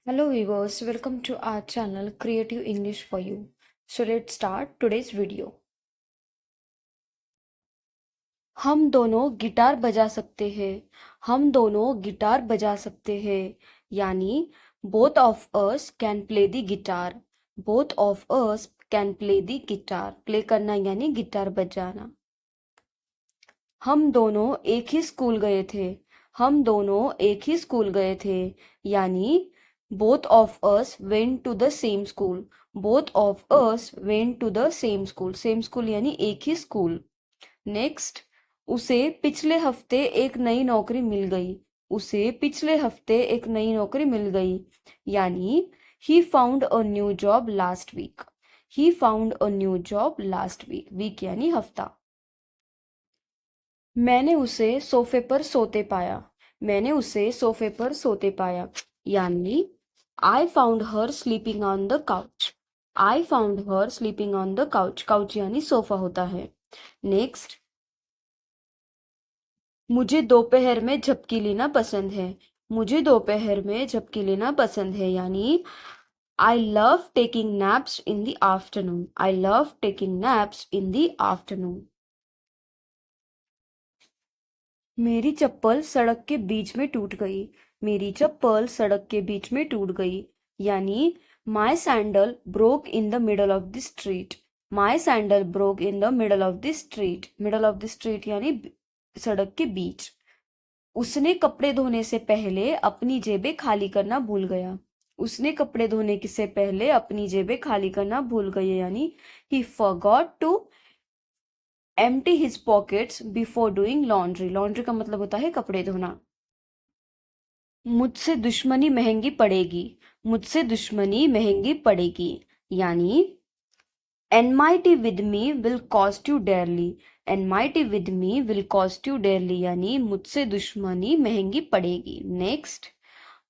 Hello viewers, welcome to our channel Creative English for You. So let's start today's video. हम दोनों guitar बजा सकते हैं। हम दोनों गिटार बजा सकते हैं। यानी both of us can play the guitar. Both of us can play the guitar. Play करना यानी गिटार बजाना। हम दोनों एक ही स्कूल गए थे। हम दोनों एक ही स्कूल गए थे। यानी both of us went to the same school. Both of us went to the same school. Same school यानी एक ही स्कूल। नेक्स्ट, उसे पिछले हफ्ते एक नई नौकरी मिल गई। उसे पिछले हफ्ते एक नई नौकरी मिल गई। यानी he found a new job last week. He found a new job last week. Week यानी हफ्ता। मैंने उसे सोफे पर सोते पाया। मैंने उसे सोफे पर सोते पाया। यानी I found her sleeping on the couch. I found her sleeping on the couch. Couch यानी सोफा होता है। नेक्स्ट, मुझे दोपहर में झपकी लेना पसंद है। मुझे दोपहर में झपकी लेना पसंद है। यानी I love taking naps in the afternoon. I love taking naps in the afternoon. मेरी चप्पल सड़क के बीच में टूट गई। मेरी चप्पल सड़क के बीच में टूट गई। यानी my sandal broke in the middle of the street. My sandal broke in the middle of the street. Middle of the street यानी सड़क के बीच। उसने कपड़े धोने से पहले अपनी जेबें खाली करना भूल गया। उसने कपड़े धोने से पहले अपनी जेबें खाली करना भूल गए। यानी he forgot to empty his pockets before doing laundry. laundry का मतलब होता है कपड़े धोना। मुझसे दुश्मनी महंगी पड़ेगी। मुझसे दुश्मनी महंगी पड़ेगी। यानी enmity with me will cost you dearly. enmity with me will cost you dearly यानी मुझसे दुश्मनी महंगी पड़ेगी। नेक्स्ट,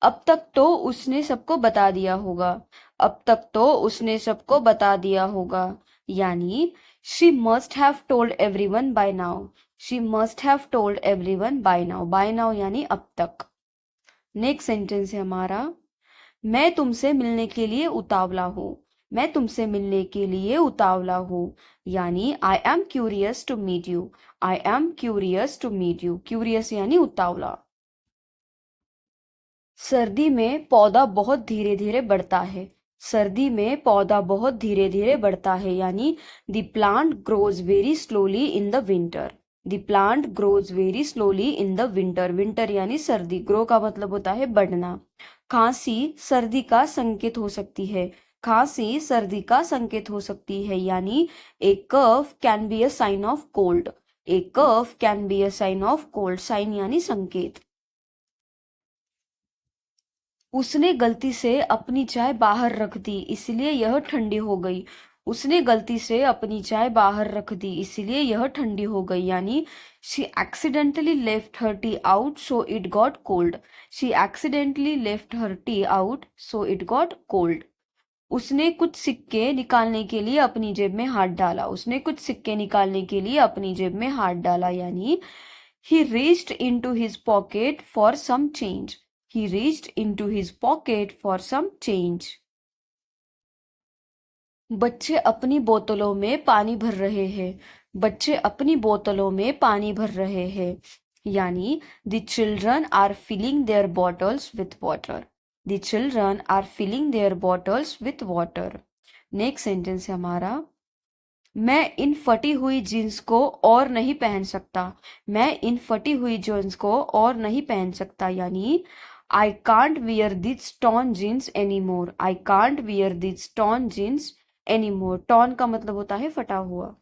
अब तक तो उसने सबको बता दिया होगा। अब तक तो उसने सबको बता दिया होगा। यानी she must have told everyone by now. she must have told everyone by now. by now यानी अब तक। नेक्स्ट सेंटेंस है हमारा, मैं तुमसे मिलने के लिए उतावला हूँ। मैं तुमसे मिलने के लिए उतावला हूँ। यानी I am curious to meet you. I am curious to meet you. Curious यानी उतावला। सर्दी में पौधा बहुत धीरे धीरे बढ़ता है। सर्दी में पौधा बहुत धीरे धीरे बढ़ता है। यानी the plant grows very slowly in the winter. The plant grows very slowly in the winter. Winter यानी सर्दी। ग्रो का मतलब होता है बढ़ना। खांसी सर्दी का संकेत हो सकती है। खांसी सर्दी का संकेत हो सकती है। यानी a cough can be a sign of cold. A cough can be a sign of cold. Sign यानी संकेत। उसने गलती से अपनी चाय बाहर रख दी इसलिए यह ठंडी हो गई। उसने गलती से अपनी चाय बाहर रख दी इसलिए यह ठंडी हो गई। यानी she accidentally left her T out so it got cold. She accidentally left her T out so it got cold. उसने कुछ सिक्के निकालने के लिए अपनी जेब में हाथ डाला। उसने कुछ सिक्के निकालने के लिए अपनी जेब में हाथ डाला। यानी he reached into his pocket for some change. He reached into his pocket for some change. बच्चे अपनी बोतलों में पानी भर रहे हैं। बच्चे अपनी बोतलों में पानी भर रहे हैं। यानी the children are filling their bottles with water. The children are filling their bottles with water. Next sentence है हमारा, मैं इन फटी हुई जीन्स को और नहीं पहन सकता। मैं इन फटी हुई जीन्स को और नहीं पहन सकता। यानी I can't wear this torn jeans any more. I can't wear this torn jeans any more. Torn का मतलब होता है फटा हुआ।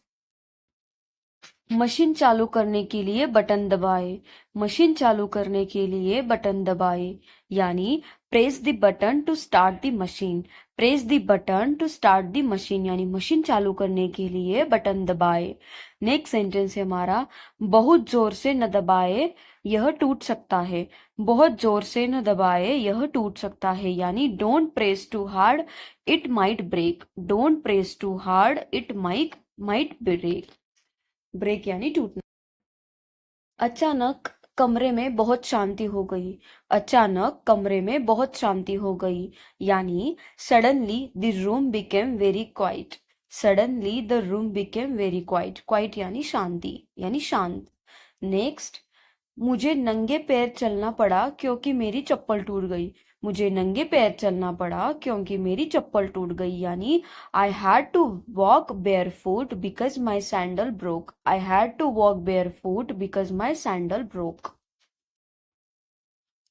मशीन चालू करने के लिए बटन दबाए। मशीन चालू करने के लिए बटन दबाए। यानी press the button to start the machine. Press the button to start the machine यानी मशीन चालू करने के लिए बटन दबाए। नेक्स्ट सेंटेंस है हमारा, बहुत जोर से न दबाए यह टूट सकता है। बहुत जोर से न दबाए यह टूट सकता है। यानी don't press too hard it might break. Don't press too hard it might break. Break यानी टूटना। अचानक कमरे में बहुत शांति हो गई। अचानक कमरे में बहुत शांति हो गई, यानी suddenly the room became very quite. Suddenly the room became very quite. Quite यानी शांति, यानी शांत। नेक्स्ट, मुझे नंगे पैर चलना पड़ा क्योंकि मेरी चप्पल टूट गई। मुझे नंगे पैर चलना पड़ा क्योंकि मेरी चप्पल टूट गई, यानी I had to walk bare foot because my sandal broke. I had to walk bare foot because my sandal broke.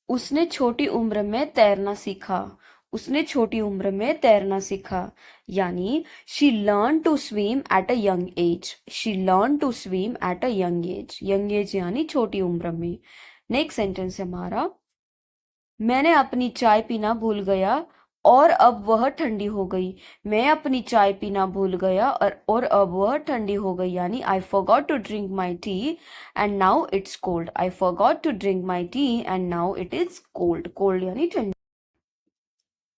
उसने छोटी उम्र में तैरना सीखा। उसने छोटी उम्र में तैरना सीखा, यानी she learn to swim at a young age. She learn to swim at a young age. Young age यानी छोटी उम्र में। नेक्स्ट सेंटेंस है हमारा, मैंने अपनी चाय पीना भूल गया और अब वह ठंडी हो गई। मैं अपनी चाय पीना भूल गया और अब वह ठंडी हो गई, यानी I forgot to drink my tea and now it's cold. I forgot to drink my tea and now it is cold. Cold यानी ठंडी।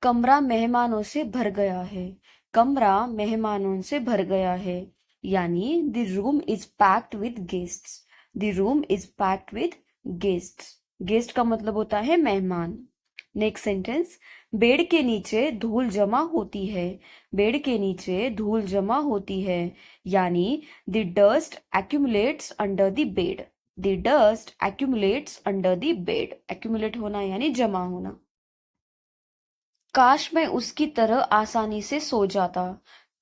कमरा मेहमानों से भर गया है। कमरा मेहमानों से भर गया है, यानी the room is packed with guests. The room is packed with guests. Guest का मतलब होता है मेहमान। नेक्स्ट सेंटेंस, बेड के नीचे धूल जमा होती है। बेड के नीचे धूल जमा होती है, यानी the dust accumulates under the bed. The dust accumulates under the bed. Accumulate होना यानी जमा होना। काश मैं उसकी तरह आसानी से सो जाता।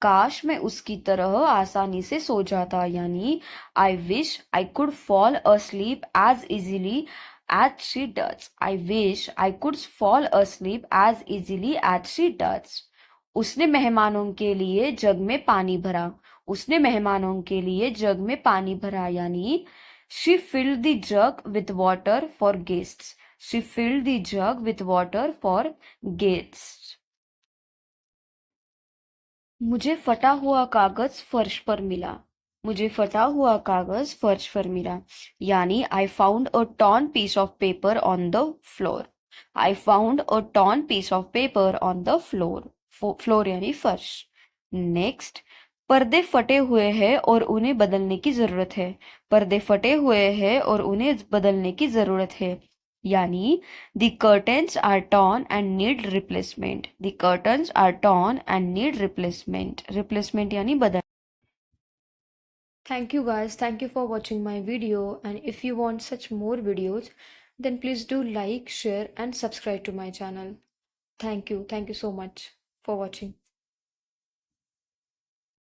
काश मैं उसकी तरह आसानी से सो जाता, यानी I wish I could fall asleep as easily as she does. I wish I could fall asleep as easily as she does. उसने मेहमानों के लिए जग में पानी भरा। उसने मेहमानों के लिए जग में पानी भरा, यानी she filled the jug with water for guests. She filled the jug with water for guests. मुझे फटा हुआ कागज फर्श पर मिला। मुझे फटा हुआ कागज फर्श पर मिला, यानी I found a torn piece of paper on the floor. I found a torn piece of paper on the floor. Floor यानी फर्श। नेक्स्ट, पर्दे फटे हुए हैं और उन्हें बदलने की जरूरत है। पर्दे फटे हुए हैं और उन्हें बदलने की जरूरत है, यानी the curtains are torn and need replacement. The curtains are torn and need replacement. Replacement यानी बदल। Thank you guys. Thank you for watching my video. And if you want such more videos, then please do like, share and subscribe to my channel. Thank you. Thank you so much for watching.